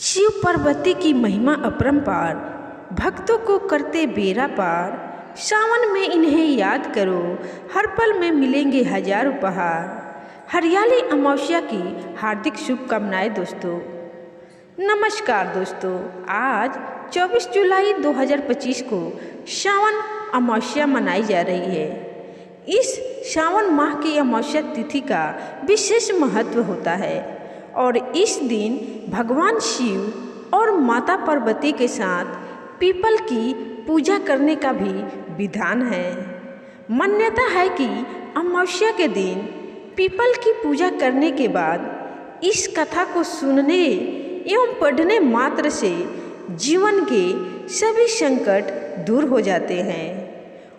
शिव पार्वती की महिमा अपरंपार, भक्तों को करते बेड़ा पार। सावन में इन्हें याद करो, हर पल में मिलेंगे हजार उपहार। हरियाली अमावस्या की हार्दिक शुभकामनाएं दोस्तों। नमस्कार दोस्तों, आज 24 जुलाई 2025 को सावन अमावस्या मनाई जा रही है। इस सावन माह की अमावस्या तिथि का विशेष महत्व होता है और इस दिन भगवान शिव और माता पार्वती के साथ पीपल की पूजा करने का भी विधान है। मान्यता है कि अमावस्या के दिन पीपल की पूजा करने के बाद इस कथा को सुनने एवं पढ़ने मात्र से जीवन के सभी संकट दूर हो जाते हैं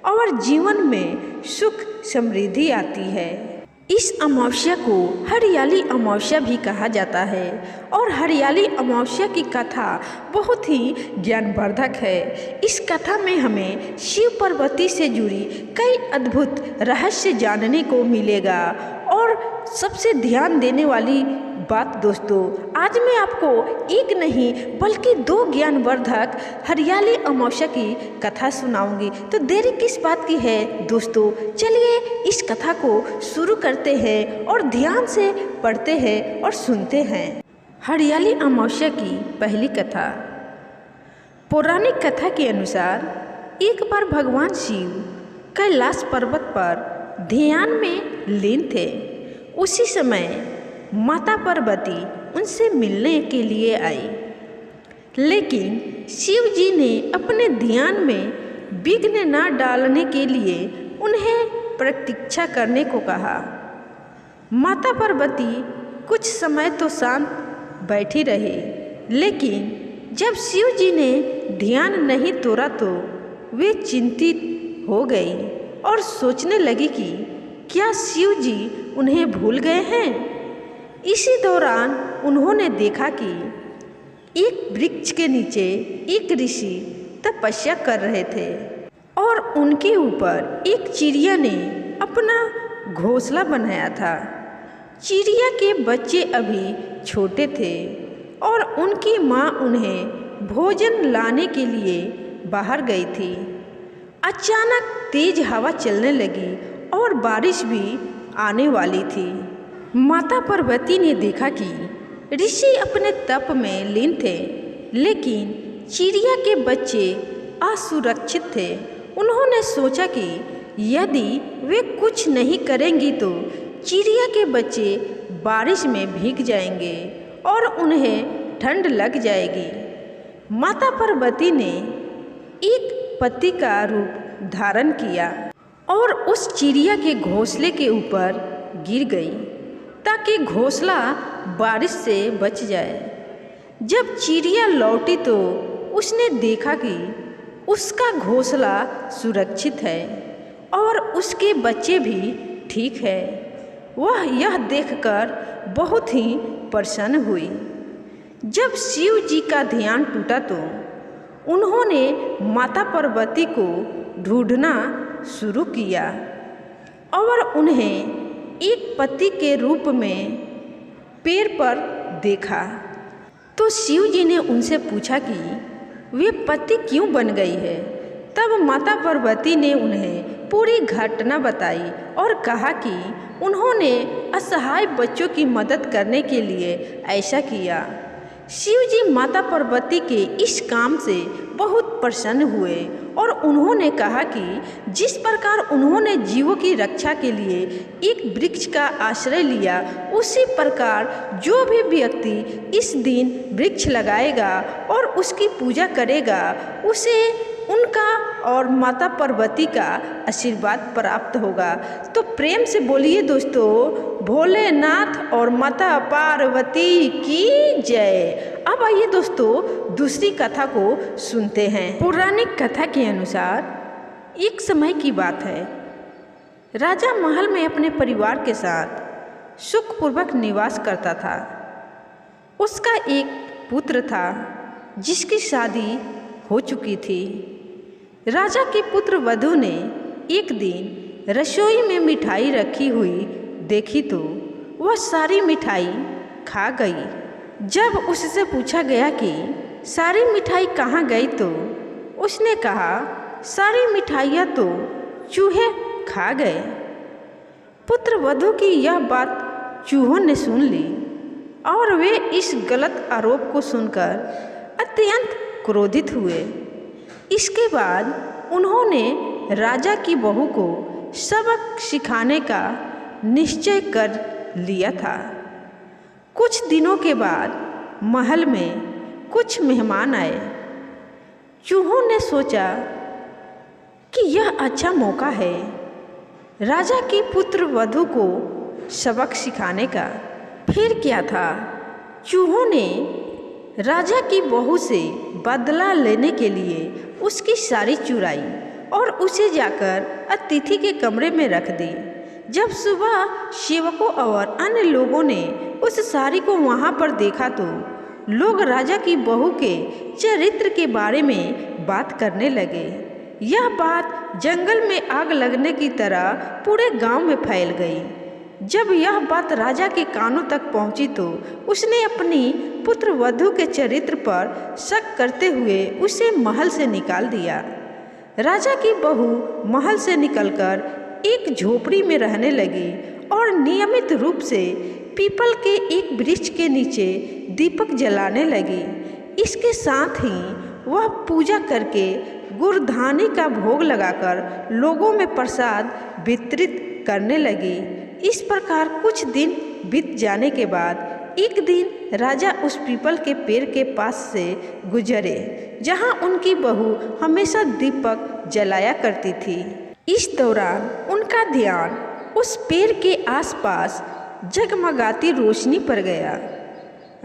और जीवन में सुख समृद्धि आती है। इस अमावस्या को हरियाली अमावस्या भी कहा जाता है और हरियाली अमावस्या की कथा बहुत ही ज्ञानवर्धक है। इस कथा में हमें शिव पार्वती से जुड़ी कई अद्भुत रहस्य जानने को मिलेगा और सबसे ध्यान देने वाली बात दोस्तों, आज मैं आपको एक नहीं बल्कि 2 ज्ञानवर्धक हरियाली अमावस्या की कथा सुनाऊंगी। तो देरी किस बात की है दोस्तों, चलिए इस कथा को शुरू करते हैं और ध्यान से पढ़ते हैं और सुनते हैं। हरियाली अमावस्या की पहली कथा। पौराणिक कथा के अनुसार एक बार भगवान शिव कैलाश पर्वत पर ध्यान में लीन थे। उसी समय माता पार्वती उनसे मिलने के लिए आई, लेकिन शिव जी ने अपने ध्यान में विघ्न न डालने के लिए उन्हें प्रतीक्षा करने को कहा। माता पार्वती कुछ समय तो शांत बैठी रही, लेकिन जब शिव जी ने ध्यान नहीं तोड़ा तो वे चिंतित हो गई और सोचने लगी कि क्या शिव जी उन्हें भूल गए हैं। इसी दौरान उन्होंने देखा कि एक वृक्ष के नीचे एक ऋषि तपस्या कर रहे थे और उनके ऊपर एक चिड़िया ने अपना घोंसला बनाया था। चिड़िया के बच्चे अभी छोटे थे और उनकी माँ उन्हें भोजन लाने के लिए बाहर गई थी। अचानक तेज हवा चलने लगी और बारिश भी आने वाली थी। माता पार्वती ने देखा कि ऋषि अपने तप में लीन थे, लेकिन चिड़िया के बच्चे असुरक्षित थे। उन्होंने सोचा कि यदि वे कुछ नहीं करेंगी तो चिड़िया के बच्चे बारिश में भीग जाएंगे और उन्हें ठंड लग जाएगी। माता पार्वती ने एक पत्ती का रूप धारण किया और उस चिड़िया के घोंसले के ऊपर गिर गई ताकि घोंसला बारिश से बच जाए। जब चिड़िया लौटी तो उसने देखा कि उसका घोंसला सुरक्षित है और उसके बच्चे भी ठीक है। वह यह देखकर बहुत ही प्रसन्न हुई। जब शिव जी का ध्यान टूटा तो उन्होंने माता पार्वती को ढूंढना शुरू किया और उन्हें एक पति के रूप में पेड़ पर देखा। तो शिव जी ने उनसे पूछा कि वे पति क्यों बन गई है। तब माता पार्वती ने उन्हें पूरी घटना बताई और कहा कि उन्होंने असहाय बच्चों की मदद करने के लिए ऐसा किया। शिव जी माता पार्वती के इस काम से बहुत प्रसन्न हुए और उन्होंने कहा कि जिस प्रकार उन्होंने जीवों की रक्षा के लिए एक वृक्ष का आश्रय लिया, उसी प्रकार जो भी व्यक्ति इस दिन वृक्ष लगाएगा और उसकी पूजा करेगा, उसे उनका और माता पार्वती का आशीर्वाद प्राप्त होगा। तो प्रेम से बोलिए दोस्तों, भोलेनाथ और माता पार्वती की जय। अब आइए दोस्तों दूसरी कथा को सुनते हैं। पौराणिक कथा के अनुसार एक समय की बात है। राजा महल में अपने परिवार के साथ सुखपूर्वक निवास करता था। उसका एक पुत्र था जिसकी शादी हो चुकी थी। राजा के पुत्र वधू ने एक दिन रसोई में मिठाई रखी हुई देखी तो वह सारी मिठाई खा गई। जब उससे पूछा गया कि सारी मिठाई कहाँ गई तो उसने कहा, सारी मिठाइयाँ तो चूहे खा गए। पुत्र वधू की यह बात चूहों ने सुन ली और वे इस गलत आरोप को सुनकर अत्यंत क्रोधित हुए। इसके बाद उन्होंने राजा की बहू को सबक सिखाने का निश्चय कर लिया था। कुछ दिनों के बाद महल में कुछ मेहमान आए। चूहों ने सोचा कि यह अच्छा मौका है राजा की पुत्र वधू को सबक सिखाने का। फिर क्या था, चूहों ने राजा की बहू से बदला लेने के लिए उसकी साड़ी चुराई और उसे जाकर अतिथि के कमरे में रख दी। जब सुबह सेवकों और अन्य लोगों ने उस साड़ी को वहाँ पर देखा तो लोग राजा की बहू के चरित्र के बारे में बात करने लगे। यह बात जंगल में आग लगने की तरह पूरे गांव में फैल गई। जब यह बात राजा के कानों तक पहुंची तो उसने अपनी पुत्र वधू के चरित्र पर शक करते हुए उसे महल से निकाल दिया। राजा की बहू महल से निकलकर एक झोपड़ी में रहने लगी और नियमित रूप से पीपल के एक वृक्ष के नीचे दीपक जलाने लगी। इसके साथ ही वह पूजा करके गुड़धानी का भोग लगाकर लोगों में प्रसाद वितरित करने लगी। इस प्रकार कुछ दिन बीत जाने के बाद एक दिन राजा उस पीपल के पेड़ के पास से गुजरे जहां उनकी बहू हमेशा दीपक जलाया करती थी। इस दौरान उनका ध्यान उस पेड़ के आसपास जगमगाती रोशनी पर गया।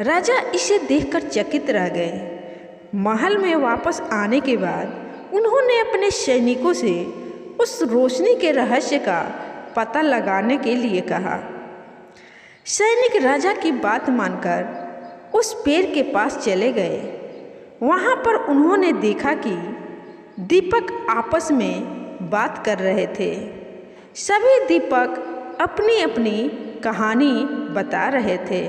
राजा इसे देखकर चकित रह गए। महल में वापस आने के बाद उन्होंने अपने सैनिकों से उस रोशनी के रहस्य का पता लगाने के लिए कहा। सैनिक राजा की बात मानकर उस पेड़ के पास चले गए। वहाँ पर उन्होंने देखा कि दीपक आपस में बात कर रहे थे। सभी दीपक अपनी अपनी कहानी बता रहे थे।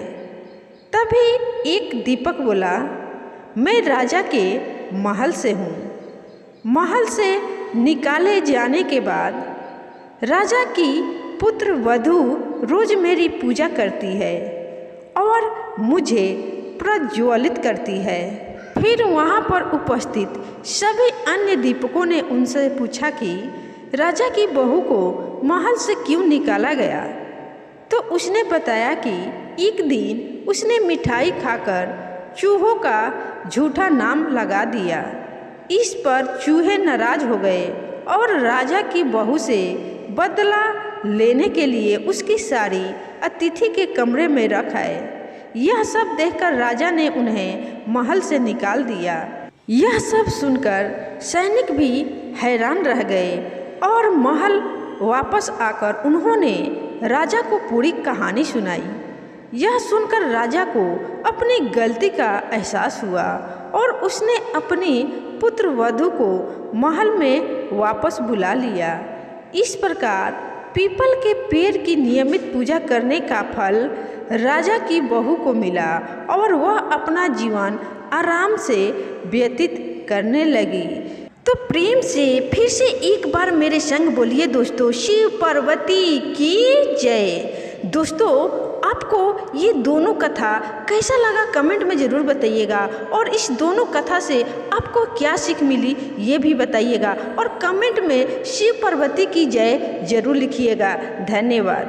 तभी एक दीपक बोला, मैं राजा के महल से हूँ। महल से निकाले जाने के बाद राजा की पुत्र वधू रोज मेरी पूजा करती है और मुझे प्रज्वलित करती है। फिर वहाँ पर उपस्थित सभी अन्य दीपकों ने उनसे पूछा कि राजा की बहू को महल से क्यों निकाला गया। तो उसने बताया कि एक दिन उसने मिठाई खाकर चूहों का झूठा नाम लगा दिया। इस पर चूहे नाराज हो गए और राजा की बहू से बदला लेने के लिए उसकी साड़ी अतिथि के कमरे में रख आए। यह सब देखकर राजा ने उन्हें महल से निकाल दिया। यह सब सुनकर सैनिक भी हैरान रह गए और महल वापस आकर उन्होंने राजा को पूरी कहानी सुनाई। यह सुनकर राजा को अपनी गलती का एहसास हुआ और उसने अपनी पुत्र वधू को महल में वापस बुला लिया। इस प्रकार पीपल के पेड़ की नियमित पूजा करने का फल राजा की बहू को मिला और वह अपना जीवन आराम से व्यतीत करने लगी। तो प्रेम से फिर से एक बार मेरे संग बोलिए दोस्तों, शिव पार्वती की जय। दोस्तों, आपको ये दोनों कथा कैसा लगा कमेंट में ज़रूर बताइएगा और इस दोनों कथा से आपको क्या सीख मिली ये भी बताइएगा और कमेंट में शिव पार्वती की जय ज़रूर लिखिएगा। धन्यवाद।